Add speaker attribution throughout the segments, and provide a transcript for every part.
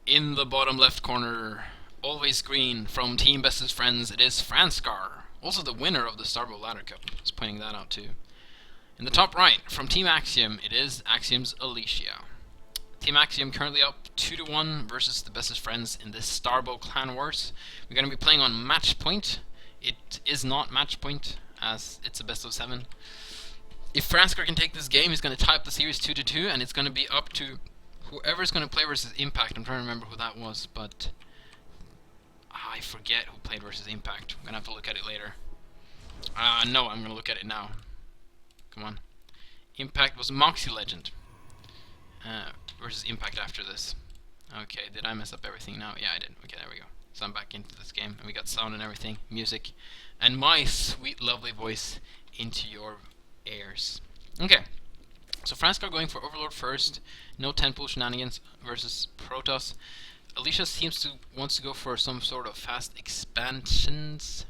Speaker 1: In the bottom left corner, always green, from Team Bestest Friends, it is Franscar, also the winner of the Starbowl Ladder Cup. Just pointing that out too. In the top right, from Team Axiom, it is Axiom's Alicia. Team Axiom currently up 2-1 versus the Bestest Friends in this Starbowl Clan Wars. We're going to be playing on match point. It is not match point, as it's a best of 7. If Franscar can take this game, he's going to tie up the series 2-2, and it's going to be up to whoever's going to play versus Impact. I'm trying to remember who that was, but I forget who played versus Impact. I'm going to have to look at it later. No, I'm going to look at it now. Come on. Impact was Moxie Legend versus Impact after this. Okay, did I mess up everything now? Yeah, I did. Okay, there we go. So I'm back into this game, and we got sound and everything, music, and my sweet, lovely voice into your ears. Okay. So Franscar going for Overlord first, no 10-pool shenanigans versus Protoss. Alicia wants to go for some sort of fast expansions.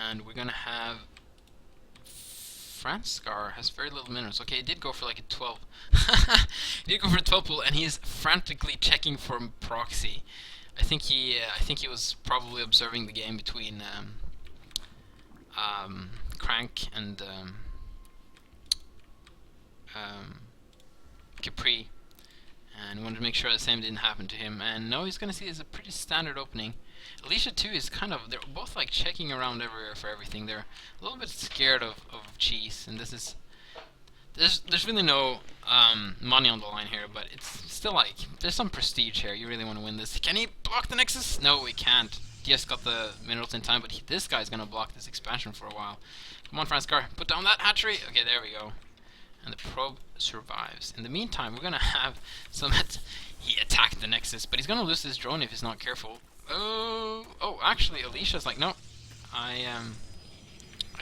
Speaker 1: And we're gonna have Franscar has very little minerals. Okay, he did go for like a 12. He did go for a 12 pool, and he's frantically checking for proxy. I think he was probably observing the game between Crank and Capri, and wanted to make sure the same didn't happen to him. And no, he's gonna see it's a pretty standard opening. Alicia too is they're both like checking around everywhere for everything. They're a little bit scared of cheese, and there's really no money on the line here, but it's still like there's some prestige here. You really want to win this. Can he block the Nexus? No, he can't. He just got the minerals in time, but this guy's gonna block this expansion for a while. Come on, Franscar, put down that hatchery. Okay, there we go. And the probe survives. In the meantime, we're gonna have some. He attacked the Nexus, but he's gonna lose this drone if he's not careful. Oh, actually, Alicia's like, no, I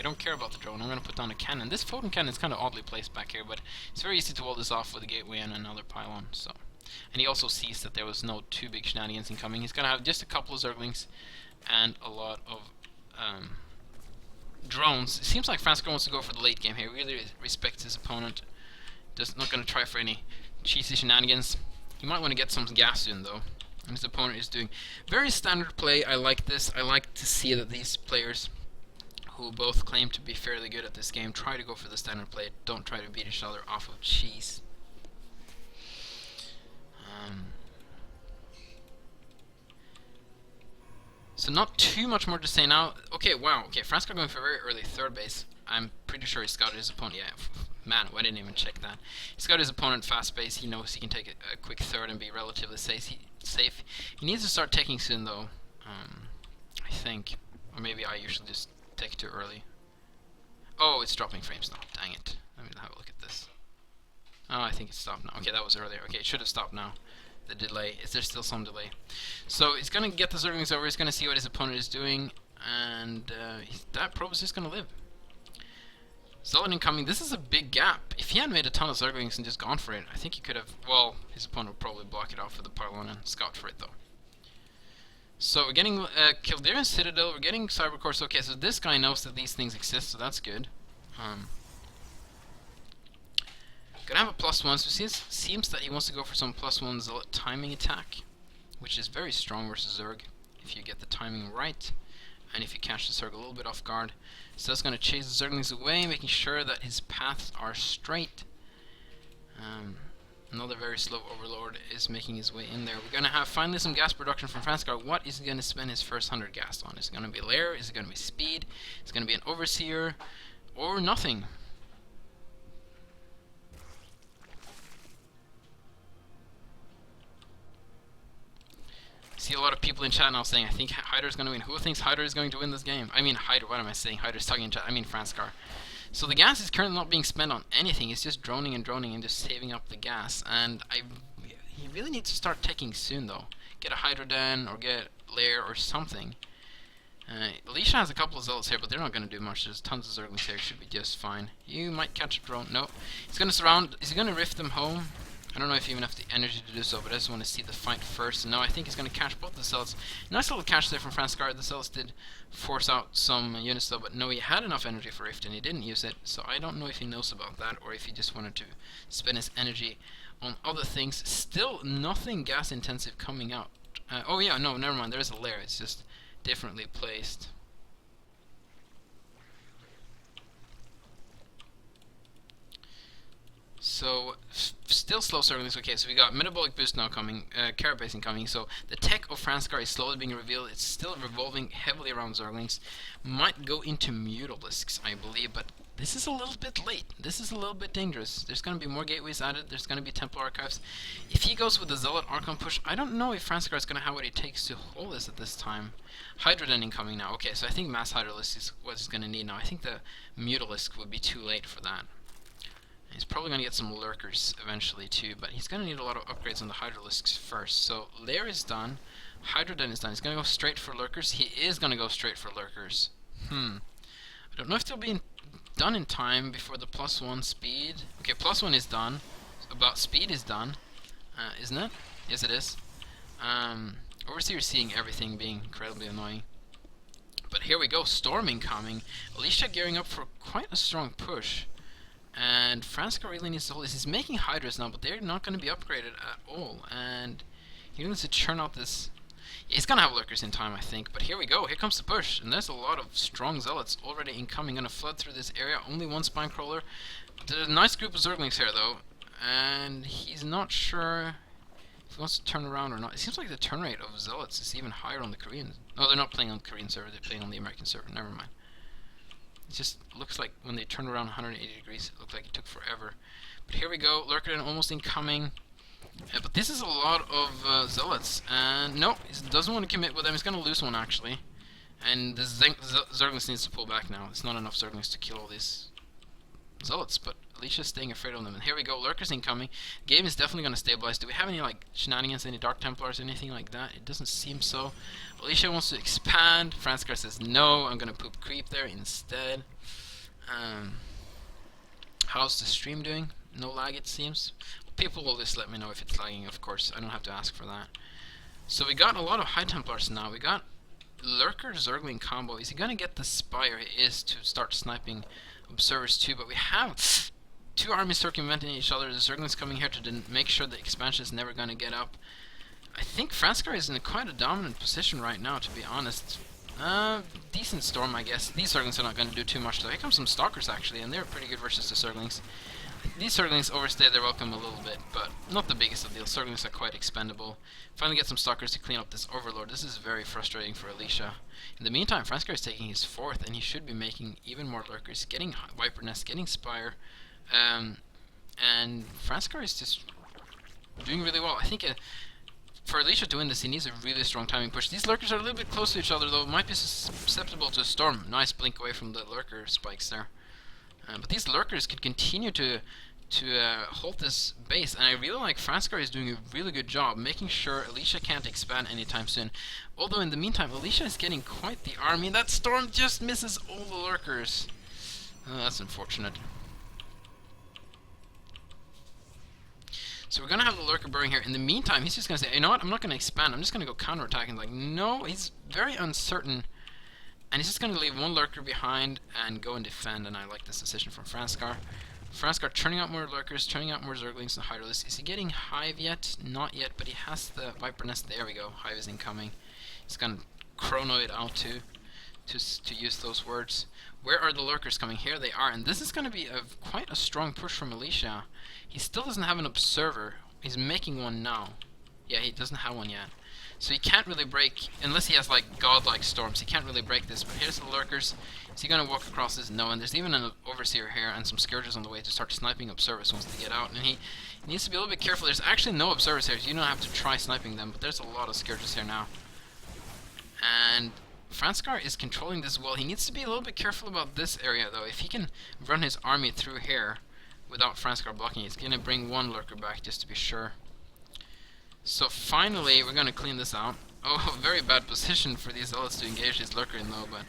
Speaker 1: don't care about the drone. I'm gonna put down a cannon. This photon cannon is kind of oddly placed back here, but it's very easy to wall this off with a gateway and another pylon. So, and he also sees that there was no too big shenanigans incoming. He's gonna have just a couple of Zerglings and a lot of drones. It seems like Franscar wants to go for the late game here. He really respects his opponent. Just not gonna try for any cheesy shenanigans. He might want to get some gas soon though. And his opponent is doing very standard play. I like this. I like to see that these players, who both claim to be fairly good at this game, try to go for the standard play. Don't try to beat each other off of cheese. So not too much more to say now. Okay, wow. Okay, Franscar going for very early third base. I'm pretty sure he scouted his opponent. Yeah, man, I didn't even check that. He scouted his opponent fast base. He knows he can take a quick third and be relatively safe. He needs to start taking soon though. I think, or maybe I usually just take too early. Oh, it's dropping frames now. Dang it. Let me have a look at this. Oh, I think it's stopped now. Okay, that was earlier. Okay, it should have stopped now. The delay. Is there still some delay? So he's gonna get the Zerglings over. He's gonna see what his opponent is doing, and that probe is just gonna live. Zealot incoming. This is a big gap. If he had made a ton of Zerglings and just gone for it, I think he could have. Well, his opponent would probably block it off with the pylon and scout for it though. So we're getting Kildare and Citadel. We're getting Cybercourse. Okay, so this guy knows that these things exist, so that's good. Gonna have a +1, so it seems that he wants to go for some +1 Zealot timing attack, which is very strong versus Zerg, if you get the timing right, and if you catch the Zerg a little bit off guard. So that's gonna chase the Zerglings away, making sure that his paths are straight. Another very slow Overlord is making his way in there. We're gonna have finally some gas production from Franscar. What is he gonna spend his first 100 gas on? Is it gonna be Lair? Is it gonna be Speed? Is it gonna be an Overseer? Or nothing? See a lot of people in chat now saying, I think Hyder's going to win. Who thinks Hyder is going to win this game? I mean, Hyder, what am I saying? Hyder's talking in chat. I mean, Franscar. So the gas is currently not being spent on anything. It's just droning and just saving up the gas. And he really needs to start taking soon, though. Get a Hydrodan or get Lair or something. Alicia has a couple of Zealots here, but they're not going to do much. There's tons of Zerglings here. Should be just fine. You might catch a drone. No. He's going to surround. Is he going to rift them home? I don't know if you even have the energy to do so, but I just want to see the fight first. And now I think he's going to catch both the zealots. Nice little catch there from Franscar. The zealots did force out some units though, but no, he had enough energy for Rift and he didn't use it. So I don't know if he knows about that or if he just wanted to spend his energy on other things. Still nothing gas intensive coming out. Oh yeah, no, never mind. There is a lair. It's just differently placed. So, still slow circlings. Okay, so we got metabolic boost now coming, carabasing coming. So the tech of Franscar is slowly being revealed. It's still revolving heavily around Zerglings. Might go into Mutalisks, I believe, but this is a little bit late. This is a little bit dangerous. There's going to be more gateways added. There's going to be Templar Archives. If he goes with the Zealot Archon push, I don't know if Franscar is going to have what it takes to hold this at this time. Hydroden incoming now. Okay, so I think Mass Hydralisk is what he's going to need now. I think the Mutalisk would be too late for that. He's probably going to get some Lurkers eventually too, but he's going to need a lot of upgrades on the Hydralisks first. So Lair is done, Hydroden is done. He's going to go straight for Lurkers. He is going to go straight for Lurkers. I don't know if they'll be done in time before the +1 speed. Okay, +1 is done. About speed is done, isn't it? Yes, it is. Overseer is seeing everything being incredibly annoying. But here we go, Storming coming. Alicia gearing up for quite a strong push. And Franscar really needs to hold this. He's making Hydras now, but they're not going to be upgraded at all. And he needs to churn out this. Yeah, he's going to have Lurkers in time, I think. But here we go. Here comes the push. And there's a lot of strong Zealots already incoming. Going to flood through this area. Only one Spinecrawler. There's a nice group of Zerglings here, though. And he's not sure if he wants to turn around or not. It seems like the turn rate of Zealots is even higher on the Korean. No, they're not playing on the Korean server. They're playing on the American server. Never mind. It just looks like when they turn around 180 degrees, it looked like it took forever. But here we go, Lurkerden almost incoming. But this is a lot of Zealots. And no, he doesn't want to commit with them. He's going to lose one, actually. And the Zerglings needs to pull back now. It's not enough Zerglings to kill all these Zealots, but Alicia's staying afraid of them. And here we go, Lurkers incoming. Game is definitely going to stabilize. Do we have any like shenanigans, any Dark Templars, anything like that? It doesn't seem so. Alicia wants to expand. Franscar says no, I'm going to poop creep there instead. How's the stream doing? No lag, it seems. People will just let me know if it's lagging, of course. I don't have to ask for that. So we got a lot of High Templars now. We got Lurker Zergling combo. Is he going to get the Spire? He is, to start sniping Observers too, but we have two armies circumventing each other. The Zerglings coming here to make sure the expansion is never going to get up. I think Franscar is in quite a dominant position right now, to be honest. Decent storm, I guess. These Zerglings are not going to do too much, though. Here come some Stalkers, actually, and they're pretty good versus the Zerglings. These Zerglings overstay their welcome a little bit, but not the biggest of deals. Zerglings are quite expendable. Finally get some Stalkers to clean up this Overlord. This is very frustrating for Alicia. In the meantime, Franscar is taking his 4th, and he should be making even more Lurkers, getting Viper Nest, getting Spire, and Franscar is just doing really well. I think for Alicia to win this, he needs a really strong timing push. These Lurkers are a little bit close to each other, though. Might be susceptible to a storm. Nice blink away from the Lurker spikes there. But these Lurkers could continue to hold this base, and I really like Franscar is doing a really good job making sure Alicia can't expand anytime soon. Although in the meantime, Alicia is getting quite the army. That storm just misses all the Lurkers. Oh, that's unfortunate. So we're going to have the Lurker burrowing here. In the meantime, he's just going to say, you know what, I'm not going to expand, I'm just going to go counterattack. And like, no, he's very uncertain. And he's just going to leave one Lurker behind and go and defend, and I like this decision from Franscar. Franscar turning out more Lurkers, turning out more Zerglings and Hydralisks. Is he getting Hive yet? Not yet, but he has the Viper Nest. There we go, Hive is incoming. He's going to chrono it out too, to use those words. Where are the Lurkers coming? Here they are, and this is going to be quite a strong push from Alicia. He still doesn't have an Observer. He's making one now. Yeah, he doesn't have one yet. So he can't really break, unless he has like godlike storms, he can't really break this. But here's the Lurkers. Is he going to walk across this? No, and there's even an Overseer here and some Scourges on the way to start sniping Observers once they get out. And he needs to be a little bit careful. There's actually no Observers here, so you don't have to try sniping them, but there's a lot of Scourges here now. And Franscar is controlling this well. He needs to be a little bit careful about this area, though. If he can run his army through here without Franscar blocking, he's going to bring one Lurker back just to be sure. So finally, we're going to clean this out. Oh, very bad position for these Zealots to engage this Lurker in, though, but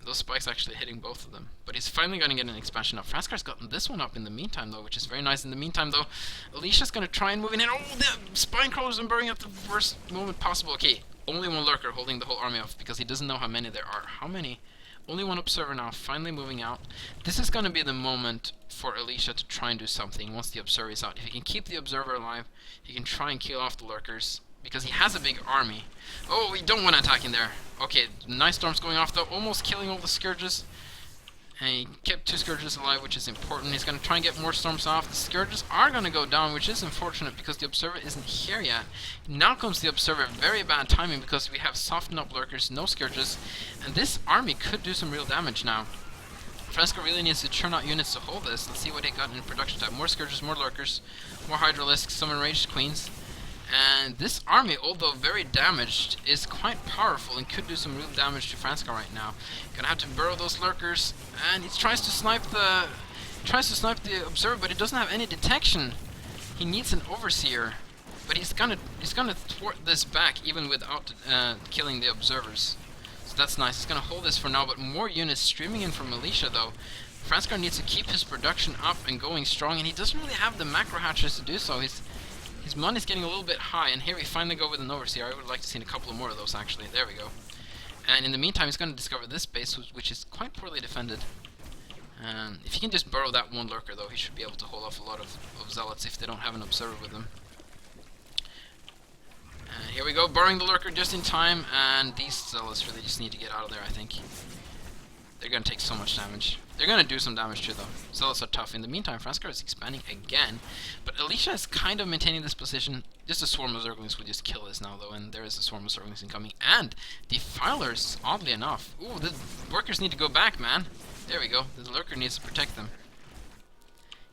Speaker 1: those spikes actually hitting both of them. But he's finally going to get an expansion up. Franscar's gotten this one up in the meantime, though, which is very nice. In the meantime, though, Alicia's going to try and move in. Oh, the spine crawlers are burning at the worst moment possible. Okay, only one lurker holding the whole army off because he doesn't know how many there are. How many? Only one observer now, finally moving out. This is going to be the moment for Alicia to try and do something once the observer is out. If he can keep the observer alive, he can try and kill off the lurkers, because he has a big army. Oh, we don't want to attack in there. Okay, nice storms going off though, almost killing all the scourges. And he kept 2 scourges alive, which is important. He's going to try and get more storms off. The scourges are going to go down, which is unfortunate because the observer isn't here yet. Now comes the observer. Very bad timing because we have softened up lurkers, no scourges, and this army could do some real damage now. Franscar really needs to churn out units to hold this. Let's see what he got in production type. More scourges, more lurkers, more hydralisks, some enraged queens. And this army, although very damaged, is quite powerful and could do some real damage to Franscar right now. Gonna have to burrow those lurkers, and he tries to snipe the observer, but he doesn't have any detection. He needs an overseer, but he's gonna thwart this back even without killing the observers. So that's nice. He's gonna hold this for now, but more units streaming in from Alicia though. Franscar needs to keep his production up and going strong, and he doesn't really have the macro hatches to do so. His money's getting a little bit high, and here we finally go with an overseer. I would like to see a couple more of those, actually. There we go. And in the meantime, he's going to discover this base, which is quite poorly defended. If he can just burrow that one lurker, though, he should be able to hold off a lot of zealots if they don't have an observer with them. And here we go, burrowing the lurker just in time, and these zealots really just need to get out of there, I think. They're going to take so much damage. They're going to do some damage too, though. Zealots are tough. In the meantime, Franscar is expanding again. But Alicia is kind of maintaining this position. Just a swarm of Zerglings would just kill this now, though. And there is a swarm of Zerglings incoming. And Defilers, oddly enough. Ooh, the workers need to go back, man. There we go. The lurker needs to protect them.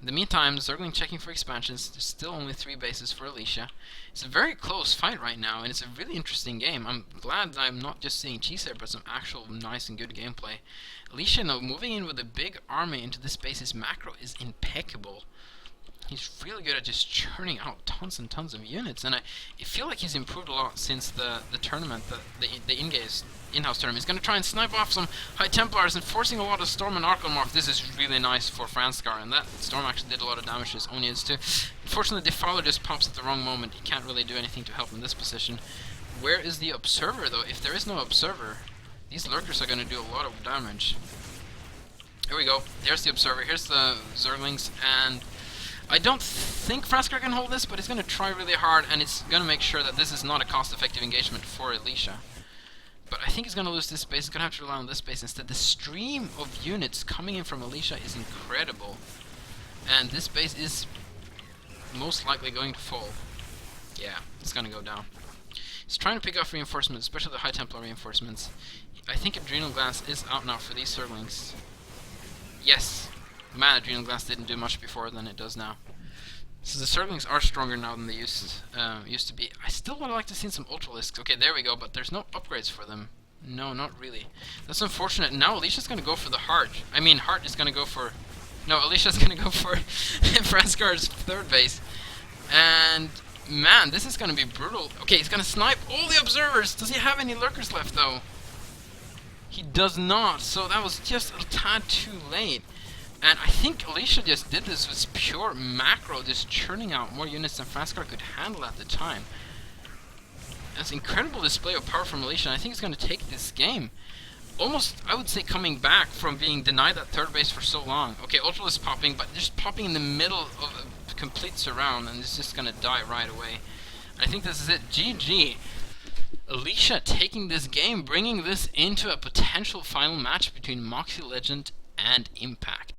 Speaker 1: In the meantime, Zergling checking for expansions. There's still only 3 bases for Alicia. It's a very close fight right now, and it's a really interesting game. I'm glad that I'm not just seeing cheese here, but some actual nice and good gameplay. Alicia, now moving in with a big army into this base, his macro is impeccable. He's really good at just churning out tons and tons of units, and I feel like he's improved a lot since the tournament, the in-house tournament. He's going to try and snipe off some High Templars and forcing a lot of Storm and Archelmorph. This is really nice for Franscar, and that Storm actually did a lot of damage to his own units too. Unfortunately, Defiler just pops at the wrong moment. He can't really do anything to help in this position. Where is the Observer, though? If there is no Observer, these Lurkers are going to do a lot of damage. Here we go. There's the Observer. Here's the Zerglings, and I don't think Franscar can hold this, but he's going to try really hard, and it's going to make sure that this is not a cost-effective engagement for Alicia. But I think he's going to lose this base. He's going to have to rely on this base instead. The stream of units coming in from Alicia is incredible, and this base is most likely going to fall. Yeah, it's going to go down. He's trying to pick off reinforcements, especially the High Templar reinforcements. I think Adrenal Glass is out now for these Zerglings. Yes! Man, Adrenal Glass didn't do much before than it does now. So the Zerglings are stronger now than they used to be. I still would like to see some Ultralisks. Okay, there we go, but there's no upgrades for them. No, not really. That's unfortunate. Now Alicia's going to go for the Heart. I mean, Heart is going to go for... No, Alicia's going to go for Franscar's 3rd base. And, man, this is going to be brutal. Okay, he's going to snipe all the Observers. Does he have any Lurkers left, though? He does not, so that was just a tad too late. And I think Alicia just did this with pure macro, just churning out more units than Franscar could handle at the time. That's an incredible display of power from Alicia, and I think it's going to take this game. Almost, I would say, coming back from being denied that 3rd base for so long. Okay, Ultralisk popping, but just popping in the middle of a complete surround, and it's just going to die right away. I think this is it. GG. Alicia taking this game, bringing this into a potential final match between Moxie Legend and Impact.